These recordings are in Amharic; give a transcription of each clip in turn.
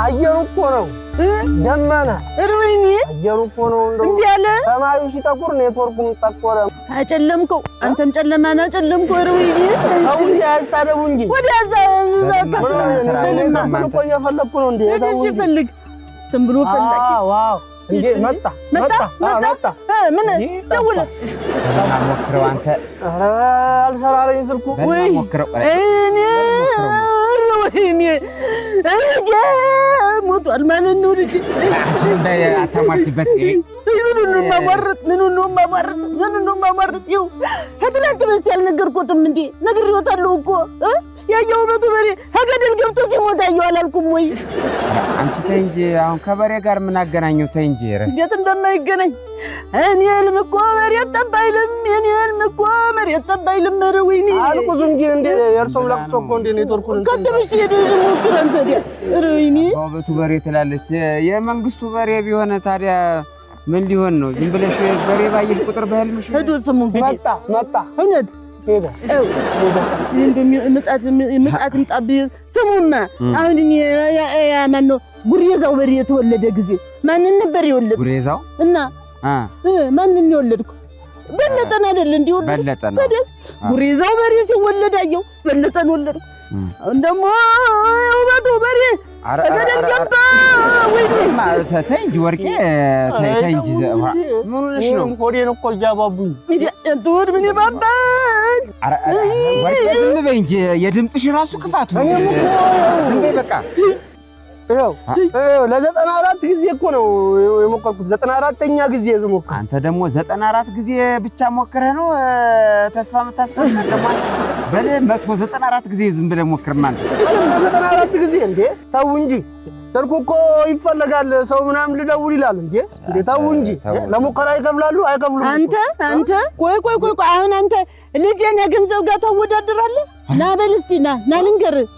አየሩ እኮ ነው ደመና እርወይኔ አየሩ እኮ ነው እንዴ ያለ ሰማዩ ሲጠቁር ኔትወርኩም ጠቆረ አጨለምከው አንተም ጨለማና ጨለምከው እርወይኔ አሁን ያሳደቡ እንጂ ወዲያዛ ምንም እኮ እየፈለኩ ነው እንዴ እሺ ፈልግ ትምብሎ ፈላጊ ዋው እንዴ መጣ ምን ደውል ሞክረው አንተ አልሰራለኝ ስልኩ ወይ እኔ ወይኔ እጄ ሞቷል ማለት ነው ልጅ አታሟርችበት ምኑን ማሟርጥ ይኸው ከትናንት በስቲያ አልነገርኩትም እንዴ ነግሬዎታለሁ እኮ ያየው በቱ በሬ ከገደል ገብቶ ሲሞት አየሁ አላልኩም ወይ አንቺ ተይ እንጂ አሁን ከበሬ ጋር ምን አገናኘው ተይ እንጂ እንዴት እንደማይገናኝ እኔ ህልም እኮ መሬት ጠባይልም የኔ ህልም እኮ መሬት ጠባይልም ኧረ ወይኔ አልኩት እንጂ እንዴ የእርሶም ለቅሶ እኮ እንዴ ኔትወርኩን ከተብሽ ሄደሽ ሞክር አንተ ዲያ ኧረ ወይኔ በቱ በሬ ትላለች የመንግስቱ በሬ ቢሆን ታዲያ ምን ሊሆን ነው ዝም ብለሽ በሬ ባየሽ ቁጥር በህልምሽ ሄዶ ስሙ እንግዲህ መጣ እውነት ሄደ ምጣት ምጣብ ስሙማ አሁን ያ ማነው ጉሬዛው በሬ የተወለደ ጊዜ ማንን ነበር የወለድኩ ጉሬዛው እና ማንን የወለድኩ በለጠን አይደል እንዴ በለጠን ታዲያስ ጉሬዛው በሬ ሲወለድ አየው በለጠን ወለድኩ አሁን ደግሞ ውበቱ በሬ ገደል ገባ ወይኔ ተይ እንጂ ወርቄ ተይ እንጂ ምን ሆነሽ ነው ሆዴን እኮ እያባቡኝ እንዴ ምን ይባባል ወርቄ ዝም በይ እንጂ የድምፅሽ ራሱ ክፋቱ ዝም በይ በቃ ይኸው ለ94 ጊዜ እኮ ነው የሞከርኩት 94ኛ ጊዜ ዝሞክር አንተ ደግሞ 94 ጊዜ ብቻ ሞክረህ ነው ተስፋ የምታስቆም ደግሞ በለ 194 ጊዜ ዝም ብለህ ሞክር ማለት 194 ጊዜ እንዴ ተው እንጂ ስልኩ እኮ ይፈልጋል ሰው ምናምን ልደውል ይላል እንዴ ተው እንጂ ለሙከራ ይከፍላሉ አይከፍሉም አንተ ቆይ አሁን አንተ ልጄን የገንዘብ ጋር ተወዳድራለህ ና በል እስቲ ና ልንገርህ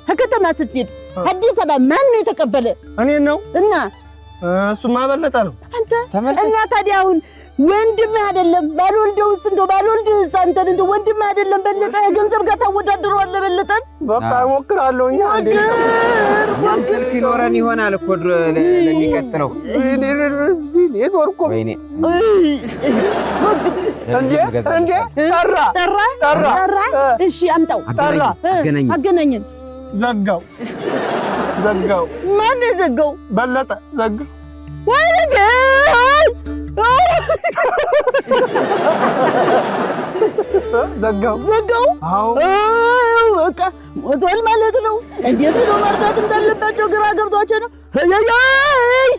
ከከተማ ስትሄድ አዲስ አበባ ማን ነው የተቀበለ እኔ ነው እና እሱማ በለጠ ነው አንተ እና ታዲያ አሁን ወንድም አይደለም ባልወልደውስ እንደው ባልወልድስ አንተን እንደው ወንድም አይደለም በለጠ ገንዘብ ጋር ታወዳድረዋለህ በለጠን በቃ እሞክራለሁ እኛ ማን ስልክ ይኖረን ይሆናል እኮ ለሚቀጥለው ኔትወርኩ ወይኔ እንዴ ጠራ እሺ አምጣው አገናኘን ዘጋው ማን ዘጋው በለጠ ዘጋው ወይኔ ዘጋው አዎ በቃ ሞቷል ማለት ነው እንዴት ነው መርዳት እንዳለባቸው ግራ ገብቷቸው ነው ምናልባት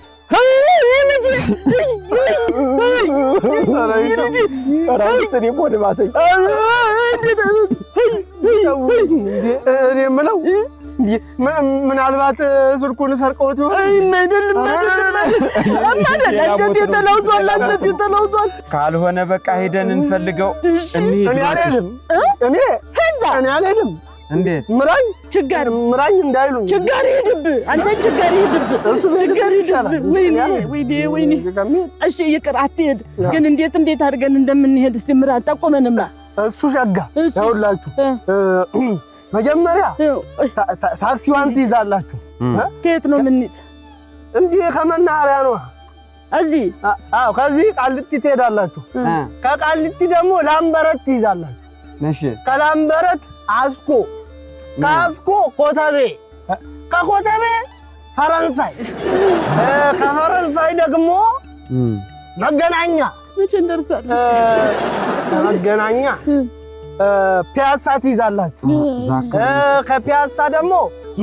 ስልኩን ሰርቀውት አይደለም አንጀት የተለውሷል ካልሆነ በቃ ሄደን እንፈልገው እንሂድ እኔ አልሄድም እንዴት ምራኝ እንዳይሉኝ ችጋር ይሄድብ አንተ ችጋር ይሄድብ ወይኔ እሺ ይቅር አትሄድ ግን እንዴት አድርገን እንደምንሄድ እስቲ ምራ ጠቆመንማ እሱ ሸጋ ያውላችሁ መጀመሪያ ታክሲዋን ትይዛላችሁ ከየት ነው የምንይዝ እንዴ ከመናኸሪያ ነው እዚህ ከዚህ ቃሊቲ ትሄዳላችሁ ከቃሊቲ ደግሞ ላምበረት ትይዛላችሁ እሺ ከላምበረት አስኮ ከአስኮ ኮተቤ ከኮተቤ ፈረንሳይ ከፈረንሳይ ደግሞ መገናኛ መቼ እንደርሳለን መገናኛ ፒያሳ ትይዛላችሁ ከፒያሳ ደግሞ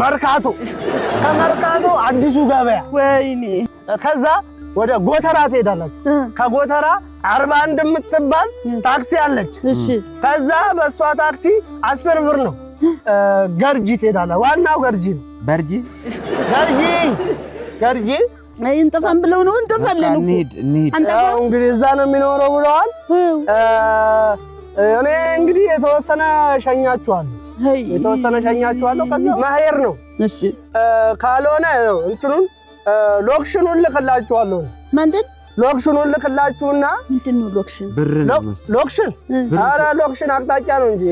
መርካቶ ከመርካቶ አዲሱ ገበያ ወይኔ ከዛ ወደ ጎተራ ትሄዳላችሁ ከጎተራ 41 የምትባል ታክሲ አለች እሺ ከዛ በሷ ታክሲ 10 ብር ነው ገርጂ ትሄዳላችሁ ዋናው ገርጂ ነው ገርጂ እንጠፋን ብለው ነው እንጠፋለን እኮ እንግዲህ እዛ ነው የሚኖረው ብለዋል እኔ እንግዲህ የተወሰነ ሸኛችኋለሁ ከዛ ማሄር ነው እሺ ካልሆነ እንትኑን ሎክሽኑን ልክላችኋለሁ ማንደን ሎክሽኑን ልክላችሁና ምንድነው ሎክሽን? ሎክሽን ኧረ ሎክሽን አቅጣጫ ነው እንጂ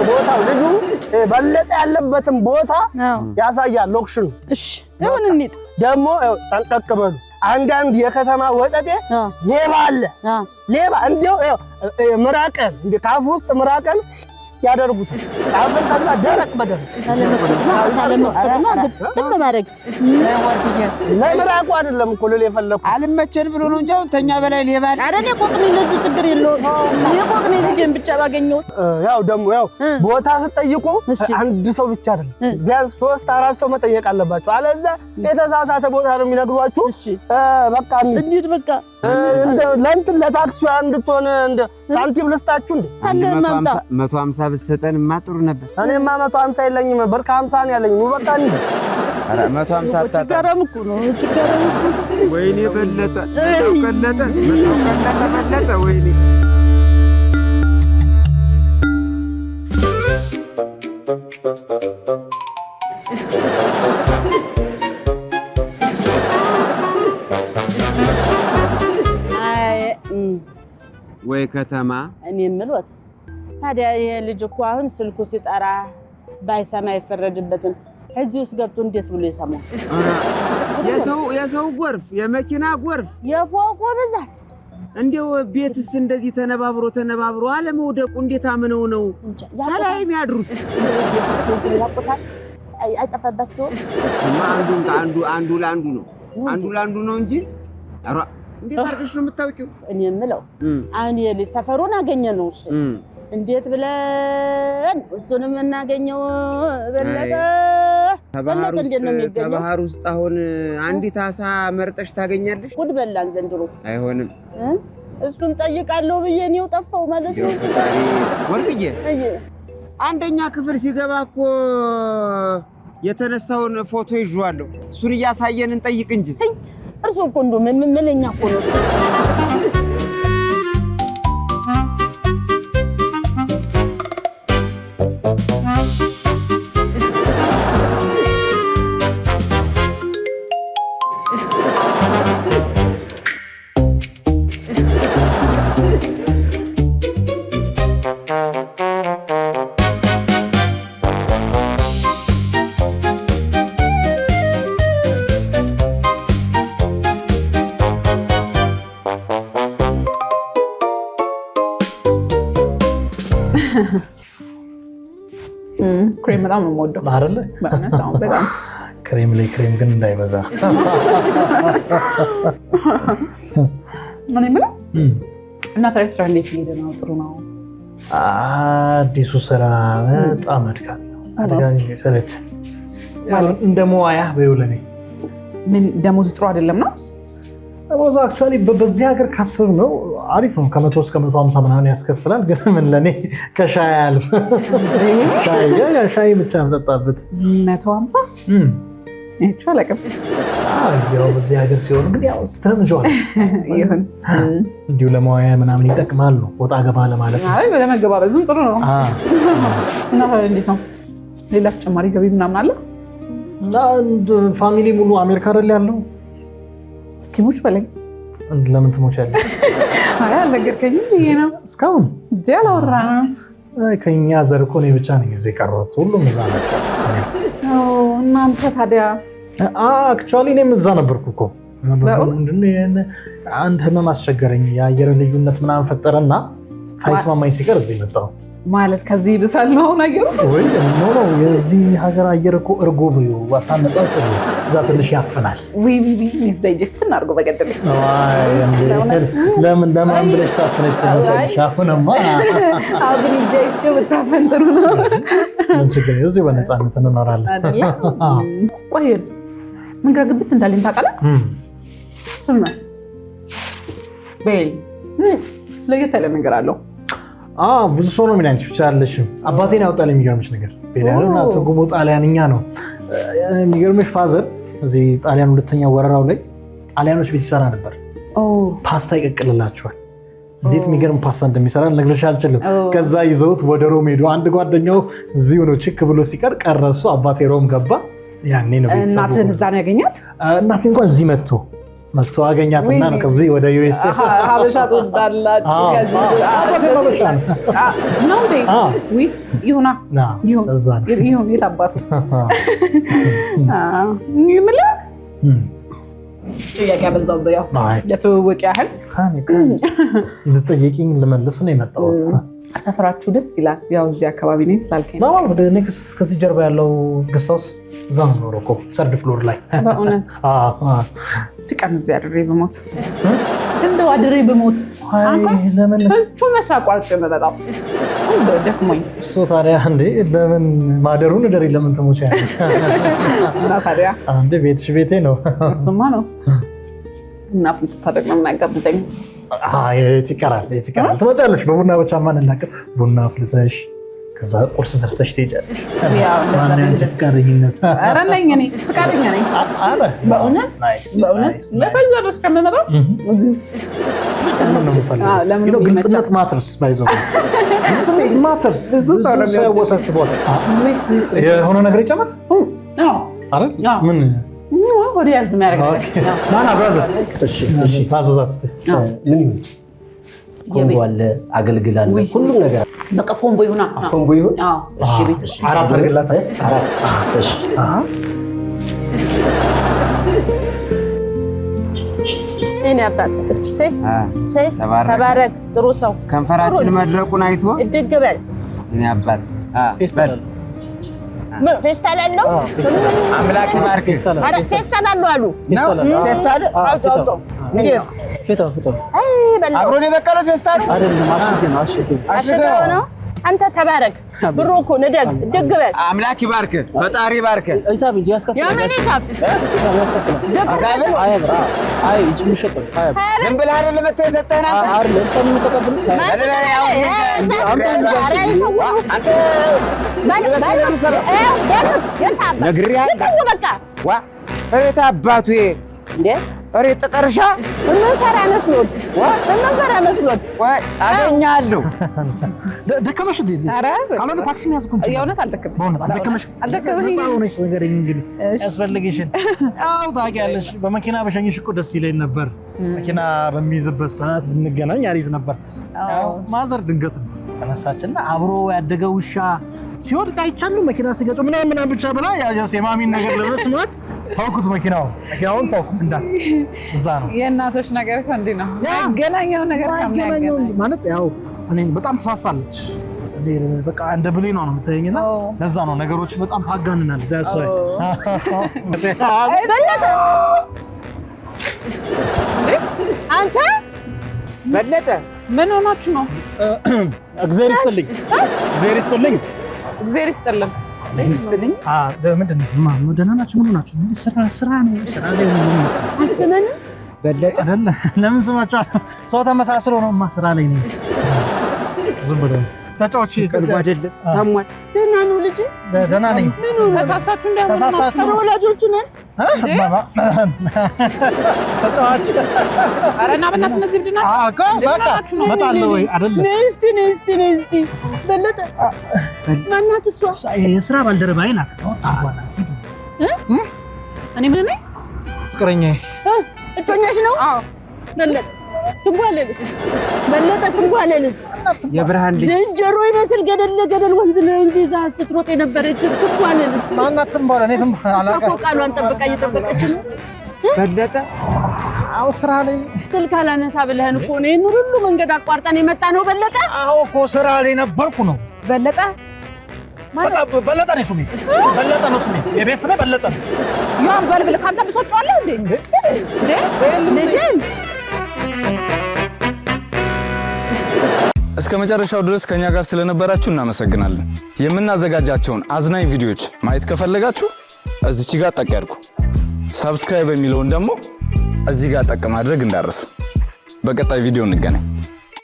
ቦታው ልጁ በለጠ ያለበትን ቦታ ያሳያል ሎክሽኑ። እሺ ይሁን እንሂድ። ደግሞ ጠንቀቅ በሉ። አንዳንድ የከተማ ወጠጤ ሌባ አለ። ሌባ እንደው ምራቀን እንደ ካፍ ውስጥ ምራቀን ያደርጉት አሁን ከዛ ደረቅ በደረቅ ለምራቁ አይደለም እኮ ልል የፈለኩት አልመቸን ብሎ ነው እንጂ አሁን ተኛ በላይ ሌባ አይደል? ቆጥኔ ለዚህ ችግር የለውም። የቆጥኔ ልጅን ብቻ ባገኘው ያው ደግሞ ያው ቦታ ስትጠይቁ አንድ ሰው ብቻ አይደለም ቢያንስ 3-4 ሰው መጠየቅ አለባችሁ። አለዛ የተሳሳተ ቦታ ነው የሚነግሯችሁ። በቃ እንዴት በቃ ለእንትን ለታክሲዋ እንድትሆን እንደ ሳንቲም ልስጣችሁ እንዴ? 150 ብትሰጠንማ ጥሩ ነበር። እኔማ 150 የለኝም ብር ከ50 ነው ያለኝ። በቃ እንዴ ኧረ 150 አጣጣ ትገረም እኮ ነው ትገረም እኮ። ወይኔ በለጠ ወይኔ ወይ ከተማ እኔ የምልዎት ታዲያ ይሄ ልጅ እኮ አሁን ስልኩ ሲጠራ ባይሰማ አይፈረድበትም። እዚህ ውስጥ ገብቶ እንዴት ብሎ ይሰማል? የሰው ጎርፍ፣ የመኪና ጎርፍ፣ የፎቁ ብዛት እንደው ቤትስ እንደዚህ ተነባብሮ አለመውደቁ እንዴት አምነው ነው ታላይ የሚያድሩት? ያቆታል አይጠፋባቸው። አንዱ ላንዱ ነው እንጂ አራ እንዴት አርገሽ ነው የምታውቂው? እኔ የምለው አሁን ይሄ ልጅ ሰፈሩን አገኘነው። እሺ እንዴት ብለን እሱንም እናገኘው? በለጠ እንዴት ነው የሚገኘው? ከባህር ውስጥ አሁን አንዲት አሳ መርጠሽ ታገኛለሽ? ጉድ በላን ዘንድሮ። አይሆንም እሱን ጠይቃለሁ ብዬ እኔው ጠፋው ማለት ነው። ወርቅዬ አንደኛ ክፍል ሲገባ እኮ የተነሳውን ፎቶ ይዤዋለሁ። እሱን እያሳየን እንጠይቅ እንጂ እርሱ እኮ እንደው ምንኛ እኮ ነው። ክሬም በጣም ነው የምወደው አይደለ? በጣም ክሬም ላይ ክሬም ግን እንዳይበዛ። ምን ይመላ እናት ሬስቶራንት እንዴት ሄደ ነው? ጥሩ ነው። አዲሱ ስራ በጣም አድካሚ ነው። አድካሚ ሰለች ማለት እንደ ሙያ በይውለኔ ምን ደሞዝ ጥሩ አይደለም ነው? ደሞዝ አክቹአሊ በዚህ ሀገር ካስብ ነው አሪፍ ነው። ከ100 እስከ 150 ምናምን ያስከፍላል። ግን ምን ለኔ ከሻይ አልፍ ሻይ ብቻ መጠጣበት 150 ይቻላል። ያው በዚህ ሀገር ሲሆን ግን ያው ስትረምጇል ይሁን እንዲሁ ለሙያ ምናምን ይጠቅማሉ። ወጣ ገባ ለማለት ነው። አይ ለመገባበዝም ጥሩ ነው። እና እንዴት ነው ሌላ ተጨማሪ ገቢ ምናምን አለ? እና ፋሚሊ ሙሉ አሜሪካ አይደል ያለው? እስኪሞች በለኝ። ለምን ትሞቻለሽ? አይ አልነገርከኝም ብዬ ነው። እስካሁን እንጂ አላወራንም። አይ ከኛ ዘር እኮ እኔ ብቻ ነኝ እዚህ የቀረሁት። ሁሉም እዛ ናቸው። እናንተ ታዲያ? አክቹዋሊ እኔም እዛ ነበርኩ እኮ። አንድ ህመም አስቸገረኝ። የአየር ልዩነት ምናምን ፈጠረና ሳይስማማኝ ሲቀር እዚህ መጣሁ። ማለት ከዚህ ይብሳል ነው ነገሩ? ወይ ኖ የዚህ ሀገር አየር እኮ እርጎ ነው። አታነጻጽሩ። እዛ ትንሽ ያፍናል። ዊ ይዘይጅፍን አርጎ በቀደም ለምን ብለሽ ታፍነሽ ተመቸሽ? አሁንማ አብሪ ጀይጆ ብታፈን ጥሩ ነው። ምን ችግር ነው? እዚህ በነፃነት እንኖራለን አይደል? ቆይ ምን ጋር ግብት እንዳለኝ ታውቃለህ? ስማ በይ ለየት ያለ ነገር አለው። ብዙ ሰው ነው የሚላንች ብቻ አለሽም። አባቴን ያወጣል። የሚገርምሽ ነገር ጣሊያንና ትርጉሙ ጣሊያንኛ ነው። የሚገርምሽ ፋዘር እዚህ ጣሊያን ሁለተኛ ወረራው ላይ ጣሊያኖች ቤት ይሰራ ነበር። ፓስታ ይቀቅልላቸዋል። እንዴት የሚገርም ፓስታ እንደሚሰራ ልነግርሽ አልችልም። ከዛ ይዘውት ወደ ሮም ሄዱ። አንድ ጓደኛው እዚሁ ነው ችክ ብሎ ሲቀር ቀረሱ። አባቴ ሮም ገባ። ያኔ ነው ቤተሰቡ። እናትህን እዛ ነው ያገኛት? እናቴ እንኳን እዚህ መጥቶ መጥቶ አገኛትና ነው ከዚህ ወደ ዩኤስ ሀበሻ ትወዳላችሁ ነው እንዴ? ውይ ይሁና ይሁን የታባቱ ይምላ ጥያቄ አበዛው ያው የትውውቅ ያህል ልጠይቂኝ ልመልስ ነው የመጣሁት። ሰፈራችሁ ደስ ይላል። ያው እዚህ አካባቢ ነኝ ስላልከኝ ነው። ወደ ኔክስት ከዚህ ጀርባ ያለው ገስታውስ እዛ ነው እኮ ሰርድ ፍሎር ላይ። በእውነት ትቀን እዚህ አድሬ በሞት እንደው አድሬ በሞት ለምን ፍቹ መሳቋርጭ መጣጣው ደክሞኝ እሱ ታዲያ እንዴ ለምን ማደሩን ደሪ ለምን ትሞቻለሽ? እና ታዲያ አንዴ ቤትሽ ቤቴ ነው። እሱማ ነው እና ፍንቱ ታደግ ነው የማይጋብዘኝ። ይቀራል ትመጫለሽ። በቡና ብቻ ማን እናቀር ቡና አፍልተሽ ከዛ ቁርስ ሰርተሽ ትሄጃለሽ። ፍቃደኝነት ኧረ ነኝ እኔ ፍቃደኛ ነኝ። በእውነት ለፈዛ ድረስ ከምመጣ እዚሁ ግልጽነት ማተርስ ባይዘው ግልጽነት ማተርስ ብዙ ሰው ነው የሚወሳስበው። የሆነ ነገር ይጨመር ምን ወደ ያዝ የሚያደርግ ማን አብራዘር ታዘዛት ምን ይሁን ኮምቦ አለ አገልግል አለ ሁሉም ነገር በቃ ኮምቦ ይሁን። ኮምቦ ይሁን። እሺ ቤት አራት አድርግላት። እሺ እኔ አባት እሰይ ተባረክ ጥሩ ሰው ከንፈራችን መድረቁን አይቶ እድግ በል። እኔ አባት ፌስታል አለው አምላክ ይባርክ። አረ ፌስታል አለው አሉ ፌስታል ፌታ አይ በል አብሮ ነው የበቀለው ፌስታል አይደለም። አሽገ ነው። አንተ ተባረክ ብሩ እኮ ንደግ ድግ በል። አምላክ ይባርክ። ፈጣሪ ይባርክ። ሂሳብ እንጂ ያስከፍላል። ሂሳብ ያስከፍላል። አይ እዚህ ምሽጥ ዝም ብለህ አይደል መተህ የሰጠህን አንተ አይደል እርሷን የምትቀበሉት እሬት አባቱ እንዴ እሬት ጥቀርሻ ምን ፈራ መስሎት አገኛለሁ። ደከመሽ እንዴ? ካልሆነ ታክሲ ያዝኩ እንጂ የእውነት አልደከመኝ። በእውነት አልደከመሽ? አልደከመኝ። ሆነሽ ንገረኝ እንግዲህ ያስፈልግሽን። አዎ ታውቂያለሽ፣ በመኪና በሸኝሽ እኮ ደስ ይለኝ ነበር። መኪና በሚይዝበት ሰዓት ብንገናኝ አሪፍ ነበር። ማዘር ድንገት ተነሳችና አብሮ ያደገ ውሻ ሲወድቅ አይቻለሁ መኪና ሲገጨው ምናምን ብቻ ብላ የማሚን ነገር ለመስማት ታውኩት። መኪናውን ታውኩ እንዳት እዛ ነው የእናቶች ነገር እንዲህ ነው ያገናኘው ነገር ያገናኘው ማለት ያው እኔን በጣም ተሳሳለች። በቃ እንደ ብሌኗ ነው የምታየኝና ለዛ ነው ነገሮች በጣም ታጋንናለች። ዛይ ሰው በለጠ አንተ በለጠ ምን ሆናችሁ ነው? እግዚአብሔር ይስጥልኝ። እግዚአብሔር ይስጥልኝ። እግዚአብሔር ይስጥልኝ። ይስጥልኝ። ምንድን ነው ደህና ናችሁ? ምን ሆናችሁ? ስራ ነው ስራ ላይ ነው። አስመን በለጠ አይደለ? ለምን ስማችሁ ሰው ተመሳስሎ ነውማ ስራ ላይ ነው። ዝም ብሎ ተጫውቼ ቀልብ አይደለም ታሟል። ደህና ነው ልጅ ደህና ነኝ። ተሳስታችሁ እንዳይሆን ተሳስታችሁ ወላጆቹ ነን ተጫዋች ኧረ እና በእናትህ እነዚህ ብድና በቃ እመጣለሁ ወይ አይደለም? ነይ እስቲ በለጠ ማናት እሷ? የስራ ባልደረባዬ ናት። ተወጣ በኋላ እኔ ምን ነኝ? ፍቅረኛዬ እጮኛሽ ነው? አዎ በለጠ ትንጓለልስ የብርሃን ልጅ ዝንጀሮ ይመስል ገደል ወንዝ ለወንዝ ይዛ ስትሮጥ የነበረች ትንጓለልስ ማናት? ትንባለ እኔ አላውቅም። ቃሏን ጠብቃ እየጠበቀች ነው። በለጠ አዎ ስራ ላይ ስልክ አላነሳ ብለህን እኮ ነው ይሄን ሁሉ መንገድ አቋርጠን የመጣ ነው። በለጠ አዎ እኮ ስራ ላይ ነበርኩ ነው። በለጠ በለጠ ነው ስሜ። በለጠ ነው ስሜ። የቤት ስሜ በለጠ ነው። ያን በልብል ካንተ ብሶጫለህ እንዴ? ልጅን እስከ መጨረሻው ድረስ ከኛ ጋር ስለነበራችሁ እናመሰግናለን። የምናዘጋጃቸውን አዝናኝ ቪዲዮዎች ማየት ከፈለጋችሁ እዚች ጋር ጠቅ ያድርጉ። ሰብስክራይብ የሚለውን ደግሞ እዚህ ጋር ጠቅ ማድረግ እንዳትረሱ። በቀጣይ ቪዲዮ እንገናኝ።